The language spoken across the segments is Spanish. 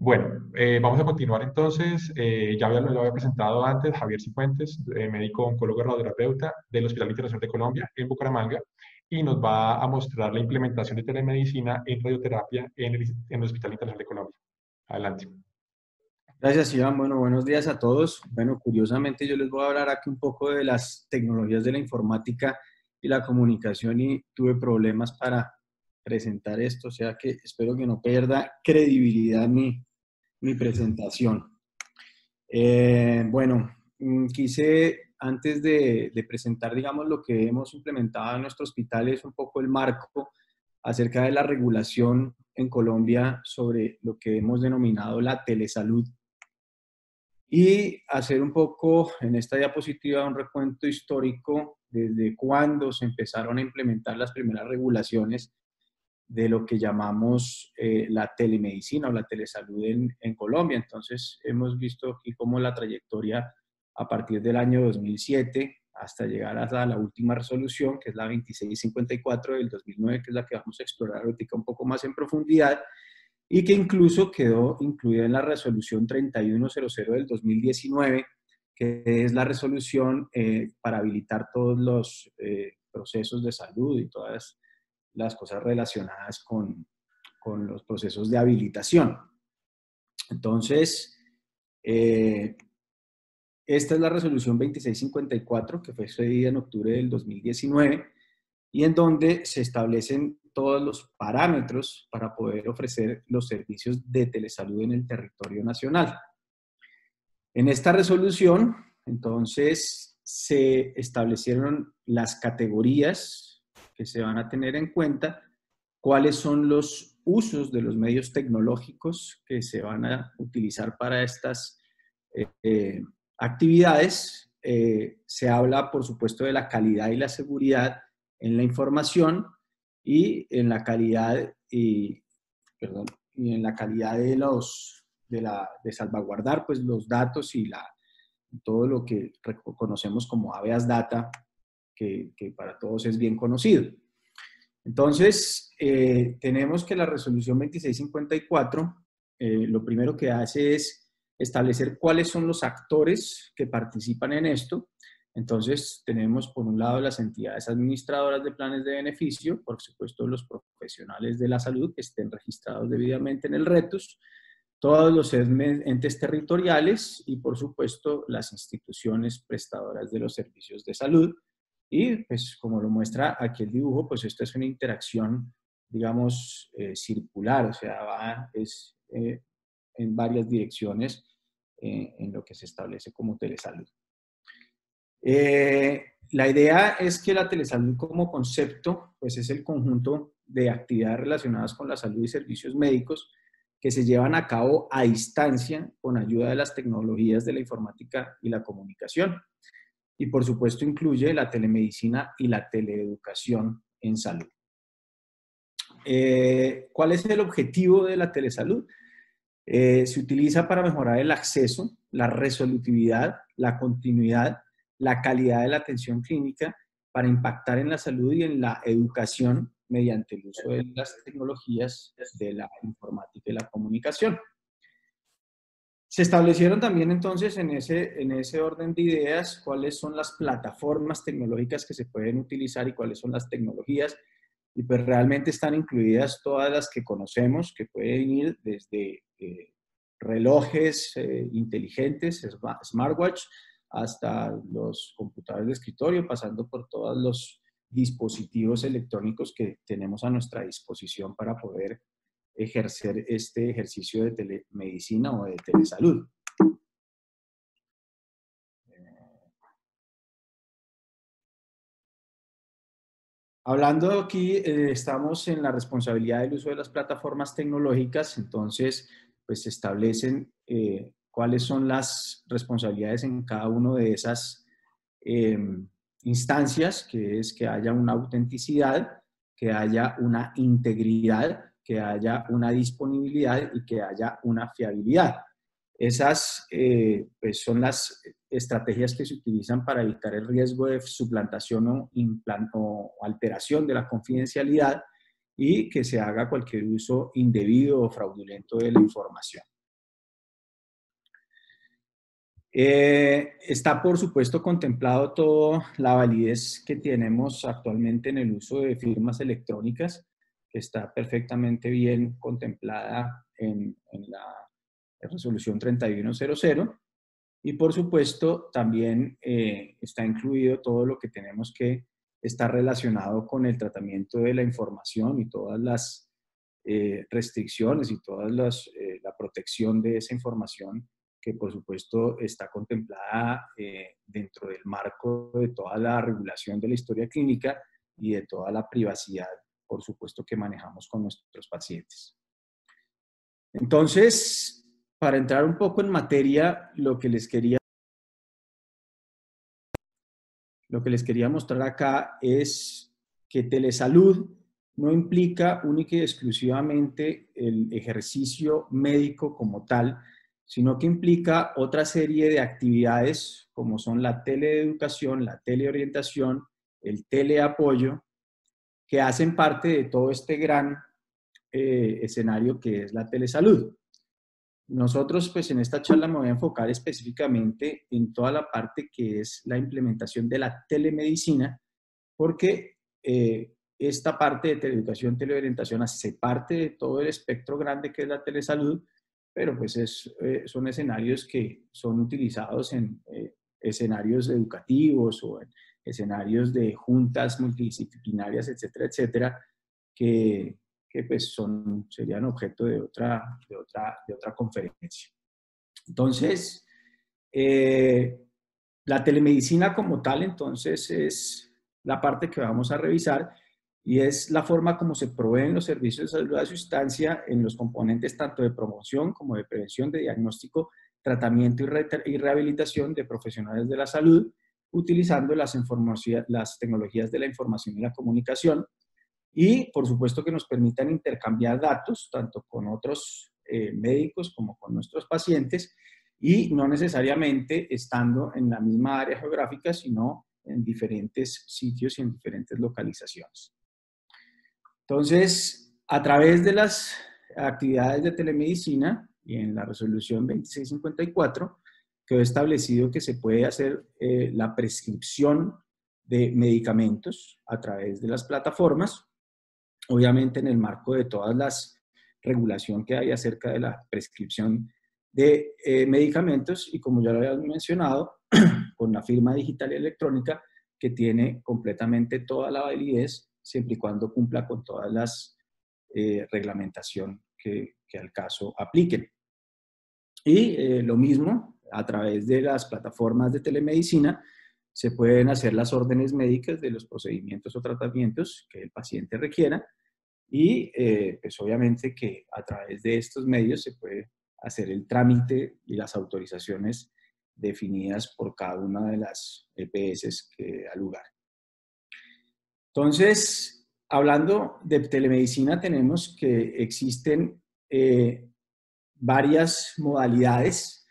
Bueno, vamos a continuar entonces. Lo había presentado antes, Javier Cifuentes, médico oncólogo radioterapeuta del Hospital Internacional de Colombia en Bucaramanga, y nos va a mostrar la implementación de telemedicina en radioterapia en el Hospital Internacional de Colombia. Adelante. Gracias, Iván. Bueno, buenos días a todos. Bueno, curiosamente yo les voy a hablar aquí un poco de las tecnologías de la informática y la comunicación y tuve problemas para presentar esto, o sea que espero que no pierda credibilidad mi presentación. Bueno, quise antes de presentar, digamos, lo que hemos implementado en nuestro hospital es un poco el marco acerca de la regulación en Colombia sobre lo que hemos denominado la telesalud y hacer un poco en esta diapositiva un recuento histórico desde cuándo se empezaron a implementar las primeras regulaciones de lo que llamamos la telemedicina o la telesalud en Colombia. Entonces, hemos visto aquí cómo la trayectoria a partir del año 2007 hasta llegar hasta la última resolución, que es la 2654 del 2009, que es la que vamos a explorar ahorita un poco más en profundidad, y que incluso quedó incluida en la resolución 3100 del 2019, que es la resolución para habilitar todos los procesos de salud y todas las cosas relacionadas con los procesos de habilitación. Entonces, esta es la resolución 2654, que fue expedida en octubre del 2019, y en donde se establecen todos los parámetros para poder ofrecer los servicios de telesalud en el territorio nacional. En esta resolución, entonces, se establecieron las categorías que se van a tener en cuenta, cuáles son los usos de los medios tecnológicos que se van a utilizar para estas actividades. Se habla, por supuesto, de la calidad y la seguridad en la información y en la calidad y en la calidad de salvaguardar pues, los datos y todo lo que conocemos como habeas data, que para todos es bien conocido. Entonces, tenemos que la resolución 2654 lo primero que hace es establecer cuáles son los actores que participan en esto. Entonces, tenemos por un lado las entidades administradoras de planes de beneficio, por supuesto los profesionales de la salud que estén registrados debidamente en el RETUS, todos los entes territoriales y, por supuesto, las instituciones prestadoras de los servicios de salud. Y, pues, como lo muestra aquí el dibujo, pues esta es una interacción, digamos, circular, o sea, en varias direcciones en lo que se establece como telesalud. La idea es que la telesalud como concepto, pues es el conjunto de actividades relacionadas con la salud y servicios médicos que se llevan a cabo a distancia con ayuda de las tecnologías de la informática y la comunicación. Y por supuesto incluye la telemedicina y la teleeducación en salud. ¿Cuál es el objetivo de la telesalud? Se utiliza para mejorar el acceso, la resolutividad, la continuidad, la calidad de la atención clínica, para impactar en la salud y en la educación mediante el uso de las tecnologías de la informática y la comunicación. Se establecieron también entonces en ese orden de ideas cuáles son las plataformas tecnológicas que se pueden utilizar y cuáles son las tecnologías, y pues realmente están incluidas todas las que conocemos, que pueden ir desde relojes inteligentes, smartwatch, hasta los computadores de escritorio, pasando por todos los dispositivos electrónicos que tenemos a nuestra disposición para poder ejercer este ejercicio de telemedicina o de telesalud. Hablando aquí, estamos en la responsabilidad del uso de las plataformas tecnológicas, entonces, pues se establecen cuáles son las responsabilidades en cada una de esas instancias, que es que haya una autenticidad, que haya una integridad, que haya una disponibilidad y que haya una fiabilidad. Esas pues son las estrategias que se utilizan para evitar el riesgo de suplantación o alteración de la confidencialidad y que se haga cualquier uso indebido o fraudulento de la información. Está, por supuesto, contemplado toda la validez que tenemos actualmente en el uso de firmas electrónicas, que está perfectamente bien contemplada en la resolución 3100. Y, por supuesto, también está incluido todo lo que tenemos que estar relacionado con el tratamiento de la información y todas las restricciones y toda la protección de esa información que por supuesto está contemplada dentro del marco de toda la regulación de la historia clínica y de toda la privacidad, por supuesto, que manejamos con nuestros pacientes. Entonces, para entrar un poco en materia, lo que les quería mostrar acá es que telesalud no implica única y exclusivamente el ejercicio médico como tal, sino que implica otra serie de actividades como son la teleeducación, la teleorientación, el teleapoyo, que hacen parte de todo este gran escenario que es la telesalud. Nosotros, pues en esta charla me voy a enfocar específicamente en toda la parte que es la implementación de la telemedicina, porque esta parte de teleeducación, teleorientación hace parte de todo el espectro grande que es la telesalud, pero pues son escenarios que son utilizados en escenarios educativos o en escenarios de juntas multidisciplinarias, etcétera, etcétera, que pues serían objeto de otra conferencia. Entonces, la telemedicina como tal, entonces, es la parte que vamos a revisar y es la forma como se proveen los servicios de salud a su instancia en los componentes tanto de promoción como de prevención, de diagnóstico, tratamiento y rehabilitación de profesionales de la salud, utilizando las tecnologías de la información y la comunicación, y por supuesto que nos permitan intercambiar datos tanto con otros médicos como con nuestros pacientes y no necesariamente estando en la misma área geográfica, sino en diferentes sitios y en diferentes localizaciones. Entonces, a través de las actividades de telemedicina y en la resolución 2654, quedó establecido que se puede hacer la prescripción de medicamentos a través de las plataformas, obviamente en el marco de todas las regulación que hay acerca de la prescripción de medicamentos y como ya lo había mencionado, con la firma digital y electrónica que tiene completamente toda la validez siempre y cuando cumpla con todas las reglamentación que al caso apliquen. Y lo mismo, a través de las plataformas de telemedicina, se pueden hacer las órdenes médicas de los procedimientos o tratamientos que el paciente requiera y pues obviamente que a través de estos medios se puede hacer el trámite y las autorizaciones definidas por cada una de las EPS que da lugar. Entonces, hablando de telemedicina, tenemos que existen varias modalidades.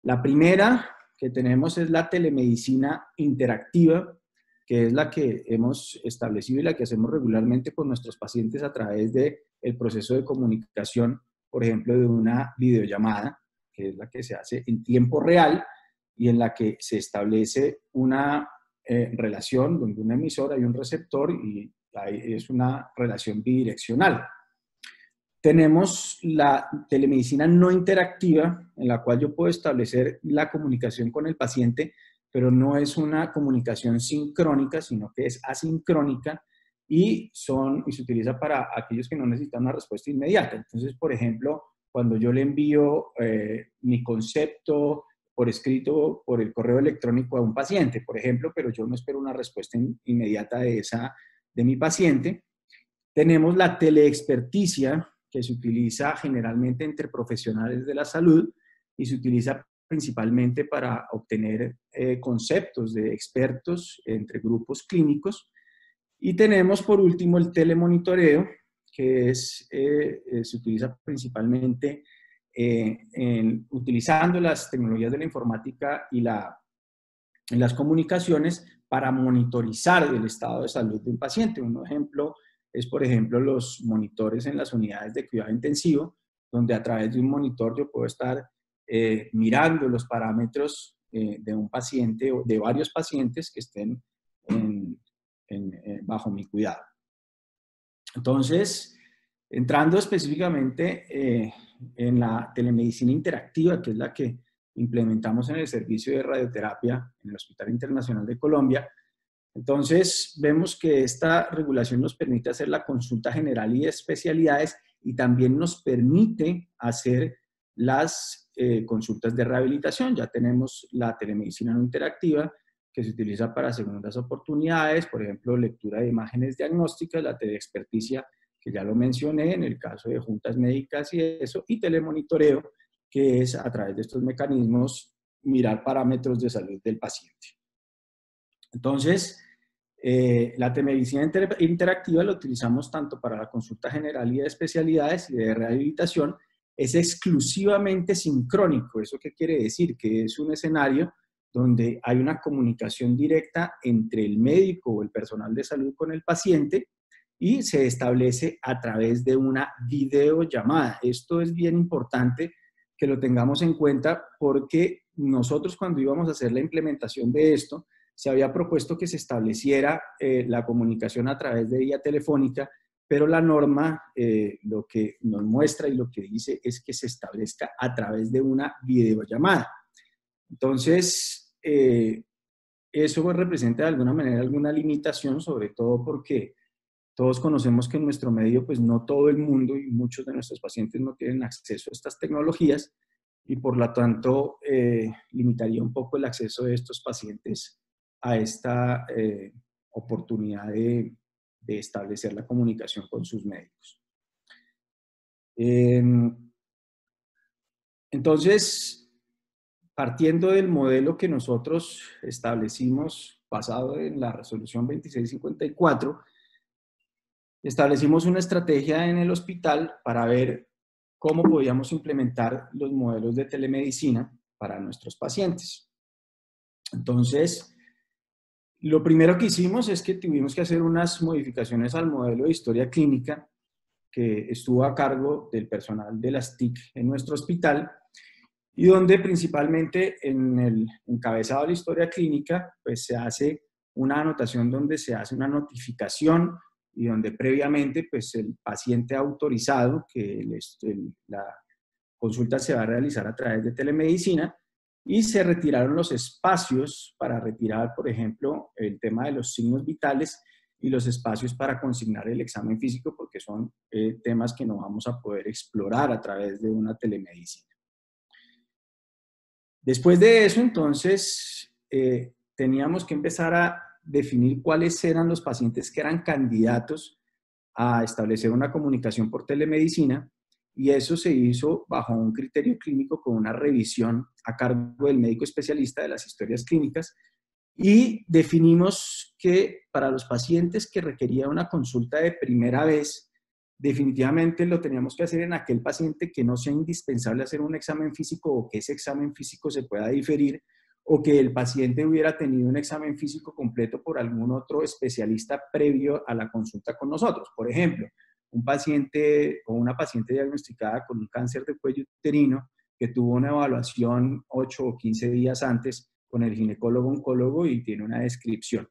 La primera que tenemos es la telemedicina interactiva, que es la que hemos establecido y la que hacemos regularmente con nuestros pacientes a través del proceso de comunicación, por ejemplo, de una videollamada, que es la que se hace en tiempo real y en la que se establece una relación donde un emisor y un receptor y es una relación bidireccional. Tenemos la telemedicina no interactiva, en la cual yo puedo establecer la comunicación con el paciente, pero no es una comunicación sincrónica, sino que es asincrónica y se utiliza para aquellos que no necesitan una respuesta inmediata. Entonces, por ejemplo, cuando yo le envío mi concepto por escrito, por el correo electrónico a un paciente, por ejemplo, pero yo no espero una respuesta inmediata de mi paciente, tenemos la teleexperticia, que se utiliza generalmente entre profesionales de la salud y se utiliza principalmente para obtener conceptos de expertos entre grupos clínicos. Y tenemos por último el telemonitoreo, que se utiliza principalmente utilizando las tecnologías de la informática y las comunicaciones para monitorizar el estado de salud de un paciente. Un ejemplo es, por ejemplo, los monitores en las unidades de cuidado intensivo, donde a través de un monitor yo puedo estar mirando los parámetros de un paciente o de varios pacientes que estén bajo mi cuidado. Entonces, entrando específicamente en la telemedicina interactiva, que es la que implementamos en el servicio de radioterapia en el Hospital Internacional de Colombia, entonces vemos que esta regulación nos permite hacer la consulta general y de especialidades y también nos permite hacer las consultas de rehabilitación. Ya tenemos la telemedicina no interactiva, que se utiliza para segundas oportunidades, por ejemplo, lectura de imágenes diagnósticas, la teleexperticia, que ya lo mencioné, en el caso de juntas médicas y eso, y telemonitoreo, que es a través de estos mecanismos mirar parámetros de salud del paciente. Entonces, la telemedicina interactiva la utilizamos tanto para la consulta general y de especialidades y de rehabilitación. Es exclusivamente sincrónico. ¿Eso qué quiere decir? Que es un escenario donde hay una comunicación directa entre el médico o el personal de salud con el paciente y se establece a través de una videollamada. Esto es bien importante que lo tengamos en cuenta porque nosotros cuando íbamos a hacer la implementación de esto, se había propuesto que se estableciera la comunicación a través de vía telefónica, pero la norma lo que nos muestra y lo que dice es que se establezca a través de una videollamada. Entonces, eso representa de alguna manera alguna limitación, sobre todo porque todos conocemos que en nuestro medio, pues no todo el mundo y muchos de nuestros pacientes no tienen acceso a estas tecnologías y por lo tanto limitaría un poco el acceso de estos pacientes a esta oportunidad de establecer la comunicación con sus médicos. Entonces, partiendo del modelo que nosotros establecimos basado en la resolución 2654, establecimos una estrategia en el hospital para ver cómo podíamos implementar los modelos de telemedicina para nuestros pacientes. Entonces, lo primero que hicimos es que tuvimos que hacer unas modificaciones al modelo de historia clínica que estuvo a cargo del personal de las TIC en nuestro hospital y donde principalmente en el encabezado de la historia clínica pues se hace una anotación donde se hace una notificación y donde previamente pues el paciente autorizado que la consulta se va a realizar a través de telemedicina y se retiraron los espacios para retirar, por ejemplo, el tema de los signos vitales y los espacios para consignar el examen físico porque son temas que no vamos a poder explorar a través de una telemedicina. Después de eso, entonces, teníamos que empezar a definir cuáles eran los pacientes que eran candidatos a establecer una comunicación por telemedicina y eso se hizo bajo un criterio clínico con una revisión a cargo del médico especialista de las historias clínicas y definimos que para los pacientes que requerían una consulta de primera vez, definitivamente lo teníamos que hacer en aquel paciente que no sea indispensable hacer un examen físico o que ese examen físico se pueda diferir o que el paciente hubiera tenido un examen físico completo por algún otro especialista previo a la consulta con nosotros. Por ejemplo, un paciente o una paciente diagnosticada con un cáncer de cuello uterino que tuvo una evaluación 8 o 15 días antes con el ginecólogo oncólogo y tiene una descripción.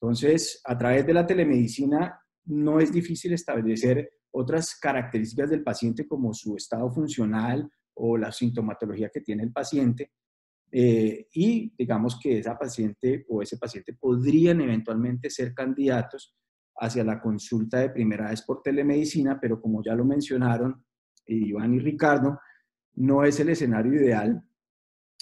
Entonces, a través de la telemedicina no es difícil establecer otras características del paciente como su estado funcional o la sintomatología que tiene el paciente y digamos que esa paciente o ese paciente podrían eventualmente ser candidatos hacia la consulta de primera vez por telemedicina, pero como ya lo mencionaron Iván y Ricardo, no es el escenario ideal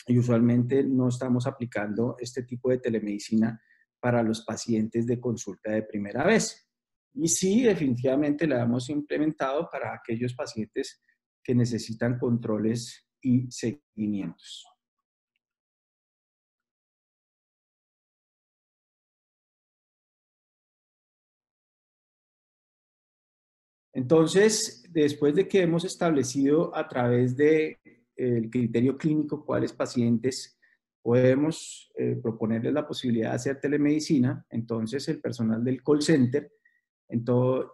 y usualmente no estamos aplicando este tipo de telemedicina para los pacientes de consulta de primera vez. Y sí, definitivamente la hemos implementado para aquellos pacientes que necesitan controles y seguimientos. Entonces, después de que hemos establecido a través del criterio clínico cuáles pacientes podemos proponerles la posibilidad de hacer telemedicina, entonces el personal del call center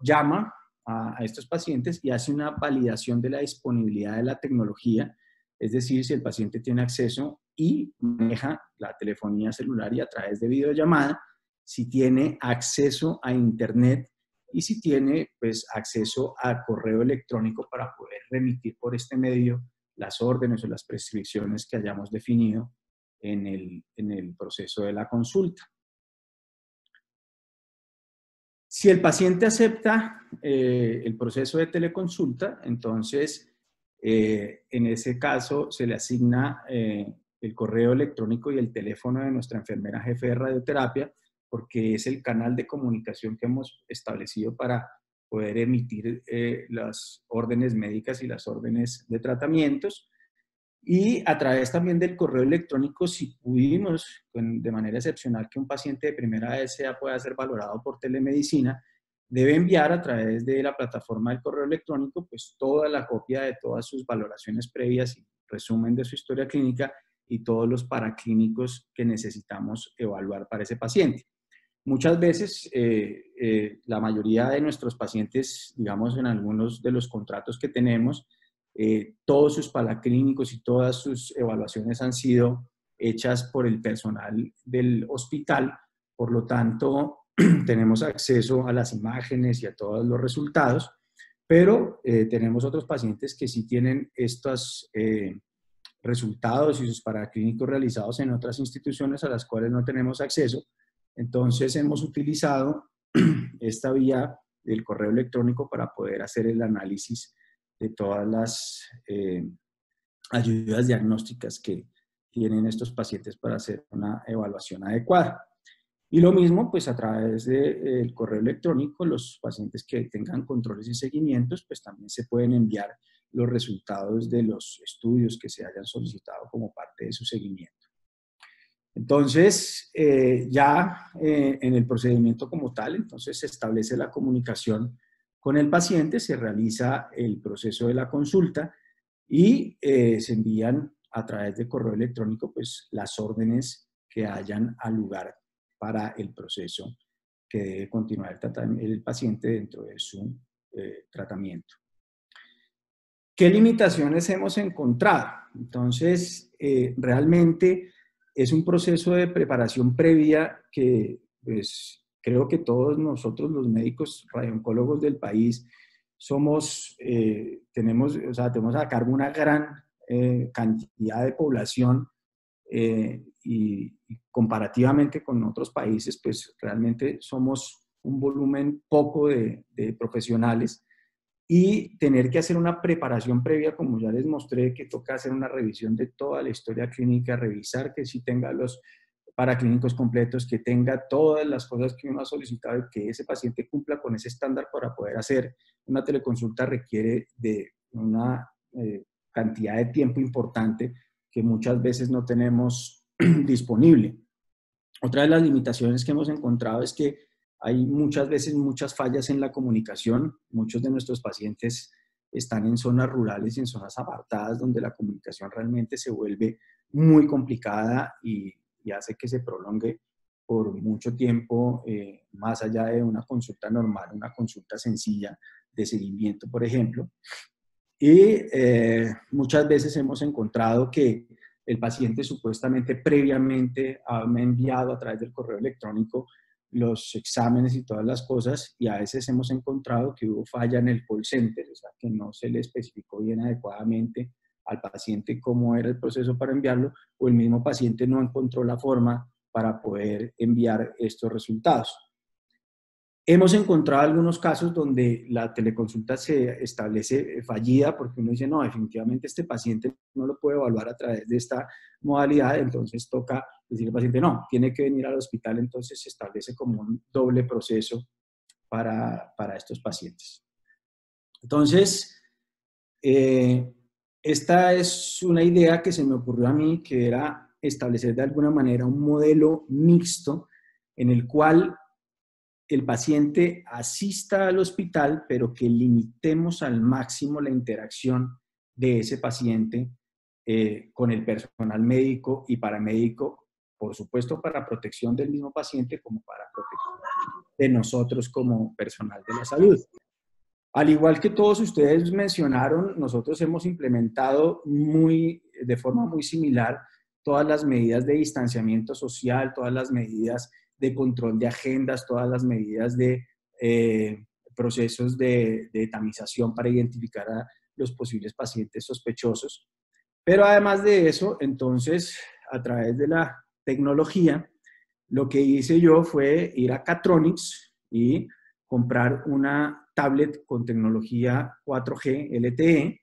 llama a estos pacientes y hace una validación de la disponibilidad de la tecnología, es decir, si el paciente tiene acceso y maneja la telefonía celular y a través de videollamada, si tiene acceso a Internet y si tiene pues, acceso a correo electrónico para poder remitir por este medio las órdenes o las prescripciones que hayamos definido en el proceso de la consulta. Si el paciente acepta el proceso de teleconsulta, entonces en ese caso se le asigna el correo electrónico y el teléfono de nuestra enfermera jefe de radioterapia, porque es el canal de comunicación que hemos establecido para poder emitir las órdenes médicas y las órdenes de tratamientos. Y a través también del correo electrónico, si pudimos, de manera excepcional, que un paciente de primera ESA pueda ser valorado por telemedicina, debe enviar a través de la plataforma del correo electrónico pues toda la copia de todas sus valoraciones previas y resumen de su historia clínica y todos los paraclínicos que necesitamos evaluar para ese paciente. Muchas veces, la mayoría de nuestros pacientes, digamos, en algunos de los contratos que tenemos, todos sus paraclínicos y todas sus evaluaciones han sido hechas por el personal del hospital, por lo tanto, tenemos acceso a las imágenes y a todos los resultados, pero tenemos otros pacientes que sí tienen estos resultados y sus paraclínicos realizados en otras instituciones a las cuales no tenemos acceso. Entonces hemos utilizado esta vía del correo electrónico para poder hacer el análisis de todas las ayudas diagnósticas que tienen estos pacientes para hacer una evaluación adecuada. Y lo mismo, pues a través del correo electrónico, los pacientes que tengan controles y seguimientos, pues también se pueden enviar los resultados de los estudios que se hayan solicitado como parte de su seguimiento. Entonces, ya en el procedimiento como tal, entonces se establece la comunicación con el paciente, se realiza el proceso de la consulta y se envían a través de correo electrónico pues, las órdenes que hayan al lugar para el proceso que debe continuar el paciente dentro de su tratamiento. ¿Qué limitaciones hemos encontrado? Entonces, realmente es un proceso de preparación previa que pues, creo que todos nosotros, los médicos radiooncólogos del país, tenemos a cargo una gran cantidad de población y comparativamente con otros países, pues realmente somos un volumen poco de profesionales y tener que hacer una preparación previa, como ya les mostré, que toca hacer una revisión de toda la historia clínica, revisar que sí tenga los paraclínicos completos, que tenga todas las cosas que uno ha solicitado y que ese paciente cumpla con ese estándar para poder hacer una teleconsulta requiere de una cantidad de tiempo importante que muchas veces no tenemos disponible. Otra de las limitaciones que hemos encontrado es que hay muchas veces muchas fallas en la comunicación. Muchos de nuestros pacientes están en zonas rurales y en zonas apartadas donde la comunicación realmente se vuelve muy complicada y hace que se prolongue por mucho tiempo, más allá de una consulta normal, una consulta sencilla de seguimiento, por ejemplo. Y muchas veces hemos encontrado que el paciente supuestamente previamente ha enviado a través del correo electrónico los exámenes y todas las cosas, y a veces hemos encontrado que hubo falla en el call center, o sea, que no se le especificó bien adecuadamente al paciente cómo era el proceso para enviarlo, o el mismo paciente no encontró la forma para poder enviar estos resultados. Hemos encontrado algunos casos donde la teleconsulta se establece fallida porque uno dice, no, definitivamente este paciente no lo puede evaluar a través de esta modalidad, entonces toca decirle al paciente, no, tiene que venir al hospital, entonces se establece como un doble proceso para estos pacientes. Entonces, esta es una idea que se me ocurrió a mí, que era establecer de alguna manera un modelo mixto en el cual el paciente asista al hospital, pero que limitemos al máximo la interacción de ese paciente con el personal médico y paramédico, por supuesto para protección del mismo paciente como para protección de nosotros como personal de la salud. Al igual que todos ustedes mencionaron, nosotros hemos implementado de forma muy similar todas las medidas de distanciamiento social, todas las medidas de control de agendas, todas las medidas de procesos de tamización para identificar a los posibles pacientes sospechosos. Pero además de eso, entonces, a través de la tecnología, lo que hice yo fue ir a Catronics y comprar una tablet con tecnología 4G LTE,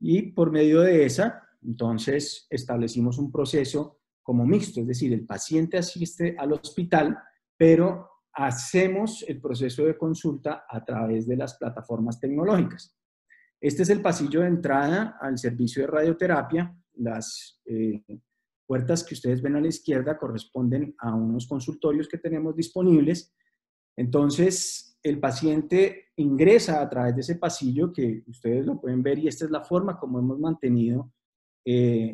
y por medio de esa, entonces, establecimos un proceso como mixto, es decir, el paciente asiste al hospital, pero hacemos el proceso de consulta a través de las plataformas tecnológicas. Este es el pasillo de entrada al servicio de radioterapia. Las puertas que ustedes ven a la izquierda corresponden a unos consultorios que tenemos disponibles. Entonces, el paciente ingresa a través de ese pasillo que ustedes lo pueden ver, y esta es la forma como hemos mantenido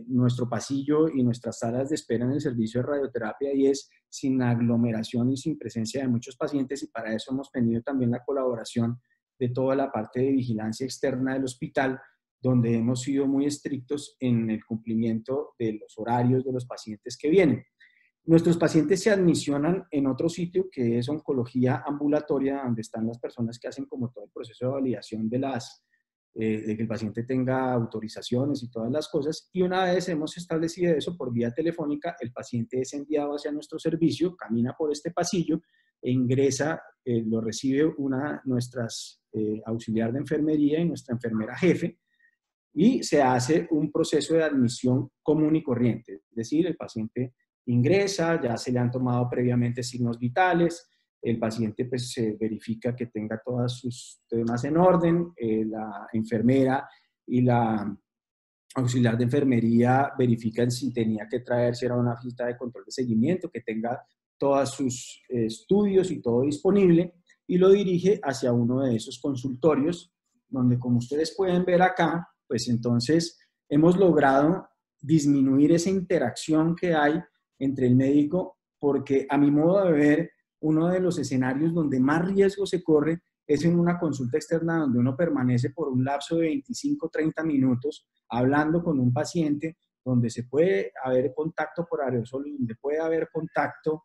nuestro pasillo y nuestras salas de espera en el servicio de radioterapia, y es sin aglomeración y sin presencia de muchos pacientes, y para eso hemos tenido también la colaboración de toda la parte de vigilancia externa del hospital, donde hemos sido muy estrictos en el cumplimiento de los horarios de los pacientes que vienen. Nuestros pacientes se admisionan en otro sitio que es oncología ambulatoria, donde están las personas que hacen como todo el proceso de validación de que el paciente tenga autorizaciones y todas las cosas, y una vez hemos establecido eso por vía telefónica, el paciente es enviado hacia nuestro servicio, camina por este pasillo e ingresa, lo recibe nuestras auxiliar de enfermería y nuestra enfermera jefe, y se hace un proceso de admisión común y corriente, es decir, el paciente ingresa, ya se le han tomado previamente signos vitales, el paciente pues se verifica que tenga todos sus temas en orden, la enfermera y la auxiliar de enfermería verifican si tenía que traer, si era una cita de control de seguimiento, que tenga todos sus estudios y todo disponible, y lo dirige hacia uno de esos consultorios, donde, como ustedes pueden ver acá, pues entonces hemos logrado disminuir esa interacción que hay entre el médico, porque a mi modo de ver, uno de los escenarios donde más riesgo se corre es en una consulta externa, donde uno permanece por un lapso de 25, 30 minutos hablando con un paciente, donde se puede haber contacto por aerosol, donde puede haber contacto,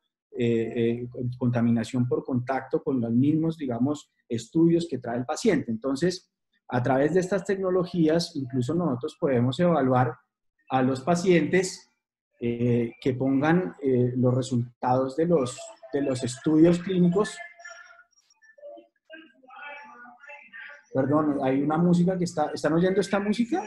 contaminación por contacto con los mismos, digamos, estudios que trae el paciente. Entonces, a través de estas tecnologías, incluso nosotros podemos evaluar a los pacientes que pongan los resultados de los estudios clínicos. Perdón, hay una música que ¿están oyendo esta música?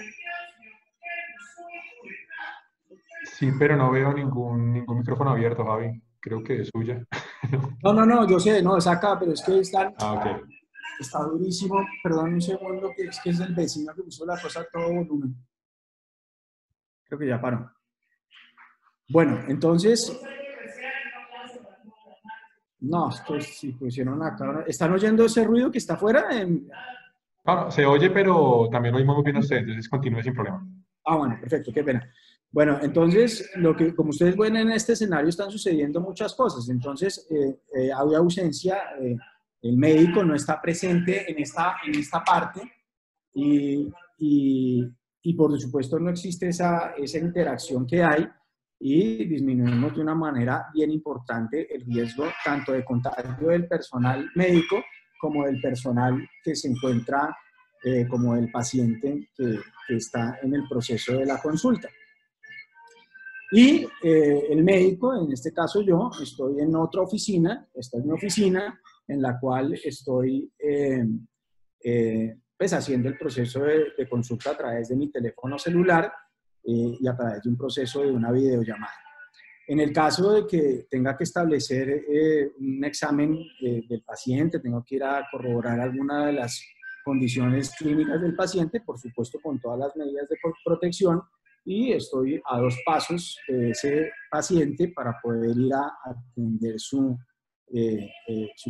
Sí, pero no veo ningún micrófono abierto, Javi. Creo que es suya. No, yo sé, no, es acá, pero es que Ah, ok. está durísimo. Perdón un segundo, que es el vecino que puso la cosa a todo volumen. Creo que ya paró. Bueno, entonces... No, esto sí pusieron acá. ¿Están oyendo ese ruido que está afuera? Ah, no, se oye, pero también oímos muy bien a usted, entonces continúe sin problema. Ah, bueno, perfecto, qué pena. Bueno, entonces, como ustedes ven en este escenario, están sucediendo muchas cosas. Entonces, hay ausencia, el médico no está presente en esta parte, y por supuesto no existe esa interacción que hay, y disminuimos de una manera bien importante el riesgo tanto de contagio del personal médico como del personal que se encuentra, como del paciente que está en el proceso de la consulta. Y el médico, en este caso yo, estoy en otra oficina, esta es mi oficina, en la cual estoy pues haciendo el proceso de consulta a través de mi teléfono celular y a través de un proceso de una videollamada. En el caso de que tenga que establecer un examen del paciente, tengo que ir a corroborar alguna de las condiciones clínicas del paciente, por supuesto con todas las medidas de protección, y estoy a 2 pasos de ese paciente para poder ir a atender su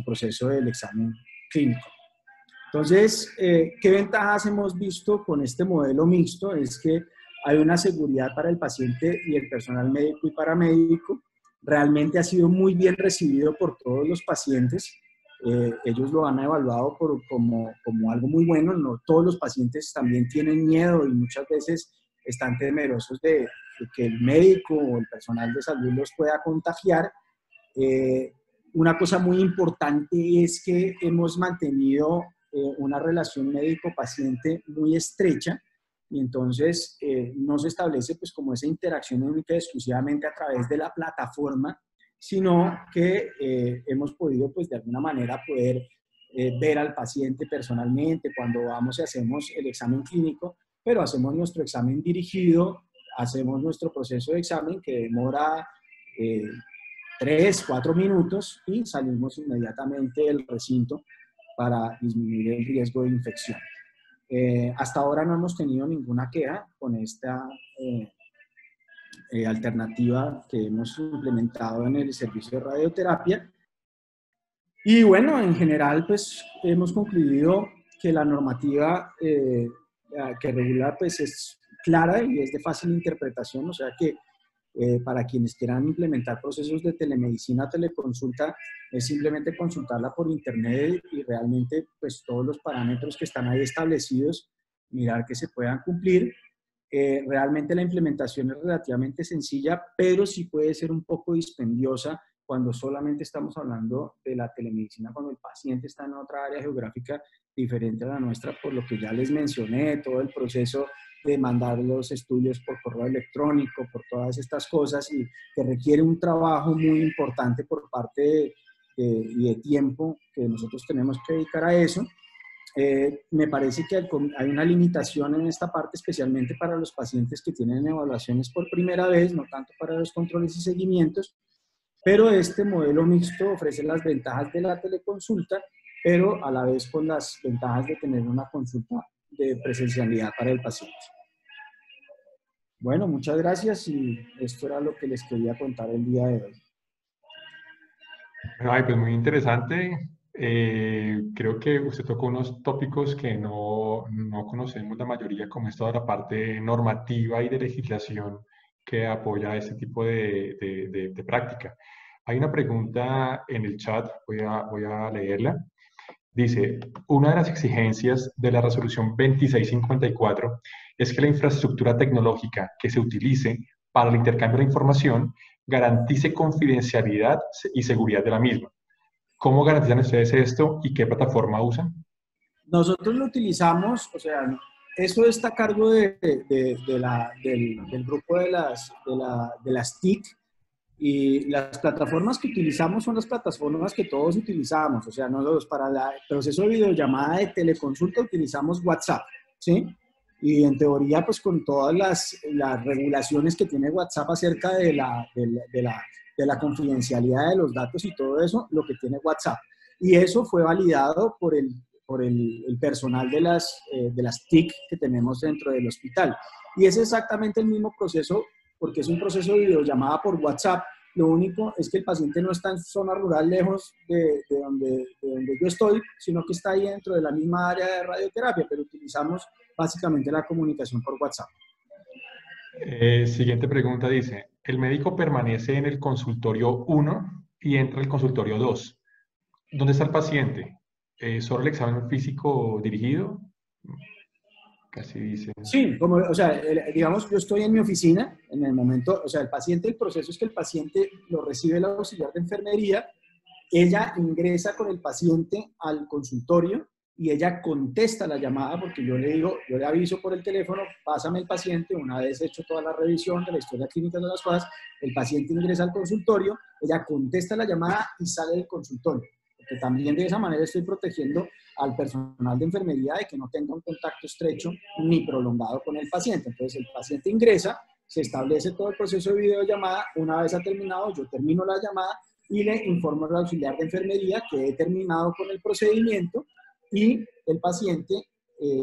proceso del examen clínico. Entonces, ¿qué ventajas hemos visto con este modelo mixto? Es que hay una seguridad para el paciente y el personal médico y paramédico. Realmente ha sido muy bien recibido por todos los pacientes. Ellos lo han evaluado como algo muy bueno. No todos los pacientes también tienen miedo y muchas veces están temerosos de que el médico o el personal de salud los pueda contagiar. Una cosa muy importante es que hemos mantenido una relación médico-paciente muy estrecha y entonces no se establece pues como esa interacción única y exclusivamente a través de la plataforma, sino que hemos podido pues de alguna manera poder ver al paciente personalmente cuando vamos y hacemos el examen clínico, pero hacemos nuestro examen dirigido, hacemos nuestro proceso de examen que demora 3, 4 minutos y salimos inmediatamente del recinto para disminuir el riesgo de infección. Hasta ahora no hemos tenido ninguna queja con esta alternativa que hemos implementado en el servicio de radioterapia. Y bueno, en general, pues hemos concluido que la normativa que regula pues es clara y es de fácil interpretación, o sea que para quienes quieran implementar procesos de telemedicina, teleconsulta, es simplemente consultarla por internet y realmente pues todos los parámetros que están ahí establecidos, mirar que se puedan cumplir. Realmente la implementación es relativamente sencilla, pero sí puede ser un poco dispendiosa cuando solamente estamos hablando de la telemedicina, cuando el paciente está en otra área geográfica diferente a la nuestra, por lo que ya les mencioné, todo el proceso de mandar los estudios por correo electrónico, por todas estas cosas, y que requiere un trabajo muy importante por parte y de tiempo que nosotros tenemos que dedicar a eso. Me parece que hay una limitación en esta parte, especialmente para los pacientes que tienen evaluaciones por primera vez, no tanto para los controles y seguimientos, pero este modelo mixto ofrece las ventajas de la teleconsulta, pero a la vez con las ventajas de tener una consulta de presencialidad para el paciente. Bueno, muchas gracias y esto era lo que les quería contar el día de hoy. Ay, pues muy interesante. Creo que usted tocó unos tópicos que no conocemos la mayoría, como es toda la parte normativa y de legislación que apoya este tipo de práctica. Hay una pregunta en el chat, voy a leerla. Dice, una de las exigencias de la resolución 2654 es que la infraestructura tecnológica que se utilice para el intercambio de información garantice confidencialidad y seguridad de la misma. ¿Cómo garantizan ustedes esto y qué plataforma usan? Nosotros lo utilizamos, o sea, eso está a cargo del grupo de las TIC, y las plataformas que utilizamos son las plataformas que todos utilizamos, o sea, nosotros para el proceso de videollamada de teleconsulta utilizamos WhatsApp, ¿sí? Y en teoría, pues con todas las regulaciones que tiene WhatsApp acerca de la confidencialidad de los datos y todo eso, lo que tiene WhatsApp. Y eso fue validado por el personal de las TIC que tenemos dentro del hospital. Y es exactamente el mismo proceso, porque es un proceso de videollamada por WhatsApp. Lo único es que el paciente no está en zona rural lejos de donde yo estoy, sino que está ahí dentro de la misma área de radioterapia, pero utilizamos básicamente la comunicación por WhatsApp. Siguiente pregunta dice, el médico permanece en el consultorio 1 y entra al consultorio 2. ¿Dónde está el paciente? ¿Solo el examen físico dirigido? Casi dice. Sí, como, o sea, digamos, yo estoy en mi oficina en el momento, o sea, el paciente, el proceso es que el paciente lo recibe el auxiliar de enfermería, ella ingresa con el paciente al consultorio y ella contesta la llamada porque yo le digo, yo le aviso por el teléfono, pásame el paciente, una vez hecho toda la revisión de la historia clínica de las cosas, el paciente ingresa al consultorio, ella contesta la llamada y sale del consultorio. Porque también de esa manera estoy protegiendo al personal de enfermería de que no tenga un contacto estrecho ni prolongado con el paciente. Entonces el paciente ingresa, se establece todo el proceso de videollamada, una vez ha terminado, yo termino la llamada y le informo al auxiliar de enfermería que he terminado con el procedimiento y el paciente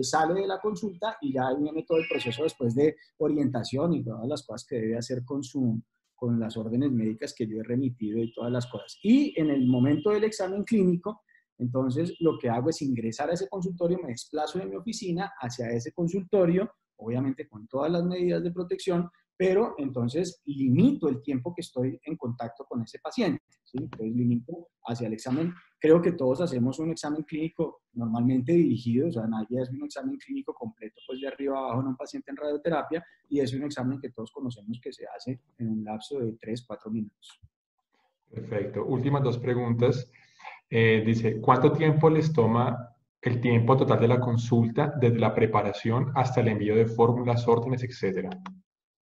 sale de la consulta y ya viene todo el proceso después de orientación y todas las cosas que debe hacer con las órdenes médicas que yo he remitido y todas las cosas. Y en el momento del examen clínico, entonces lo que hago es ingresar a ese consultorio, me desplazo de mi oficina hacia ese consultorio obviamente con todas las medidas de protección, pero entonces limito el tiempo que estoy en contacto con ese paciente, ¿sí? Entonces limito hacia el examen. Creo que todos hacemos un examen clínico normalmente dirigido, o sea, nadie hace un examen clínico completo, pues de arriba a abajo en un paciente en radioterapia, y es un examen que todos conocemos que se hace en un lapso de 3, 4 minutos. Perfecto. Últimas dos preguntas. Dice, ¿cuánto tiempo les toma el tiempo total de la consulta desde la preparación hasta el envío de fórmulas, órdenes, etcétera?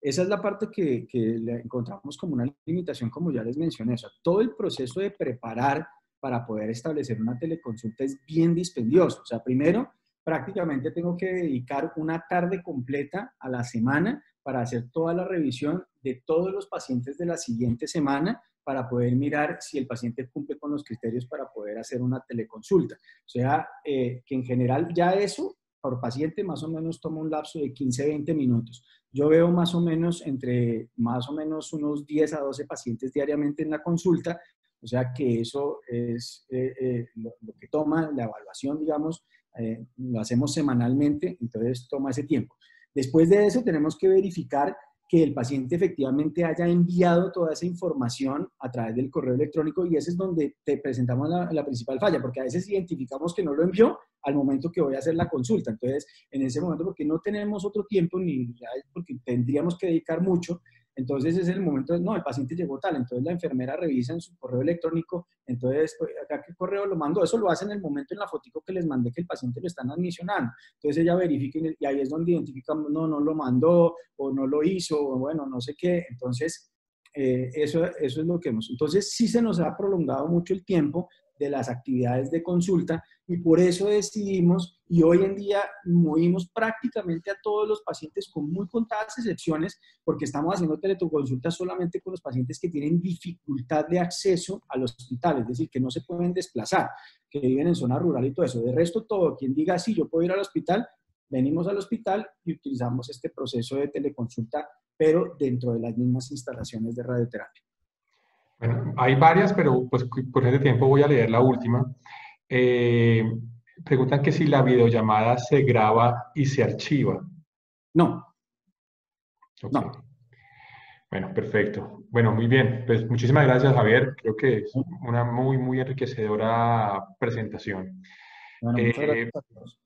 Esa es la parte que le encontramos como una limitación, como ya les mencioné. O sea, todo el proceso de preparar para poder establecer una teleconsulta es bien dispendioso. O sea, primero, prácticamente tengo que dedicar una tarde completa a la semana para hacer toda la revisión de todos los pacientes de la siguiente semana para poder mirar si el paciente cumple con los criterios para poder hacer una teleconsulta. O sea, que en general ya eso por paciente más o menos toma un lapso de 15, 20 minutos. Yo veo más o menos entre más o menos unos 10 a 12 pacientes diariamente en la consulta, o sea que eso es lo que toma la evaluación, digamos, lo hacemos semanalmente, entonces toma ese tiempo. Después de eso tenemos que verificar que el paciente efectivamente haya enviado toda esa información a través del correo electrónico y ese es donde te presentamos la principal falla, porque a veces identificamos que no lo envió al momento que voy a hacer la consulta. Entonces, en ese momento, porque no tenemos otro tiempo, ni ya es porque tendríamos que dedicar mucho, entonces es el momento, no, el paciente llegó tal, entonces la enfermera revisa en su correo electrónico, entonces, acá qué correo lo mandó, eso lo hace en el momento en la fotico que les mandé que el paciente lo están admisionando, entonces ella verifica y ahí es donde identificamos, no, no lo mandó, o no lo hizo, o bueno, no sé qué, entonces eso es lo que hemos. Entonces sí se nos ha prolongado mucho el tiempo de las actividades de consulta y por eso decidimos y hoy en día movimos prácticamente a todos los pacientes con muy contadas excepciones porque estamos haciendo teleconsultas solamente con los pacientes que tienen dificultad de acceso al hospital, es decir, que no se pueden desplazar, que viven en zona rural y todo eso. De resto, todo quien diga sí, yo puedo ir al hospital, venimos al hospital y utilizamos este proceso de teleconsulta, pero dentro de las mismas instalaciones de radioterapia. Bueno, hay varias, pero pues por ese tiempo voy a leer la última. Eh, Preguntan que si la videollamada se graba y se archiva. No, Ok. no. Bueno, perfecto. Bueno, muy bien. Pues muchísimas gracias, Javier. Creo que es una muy, muy enriquecedora presentación. Bueno, muchas gracias Eh, a todos.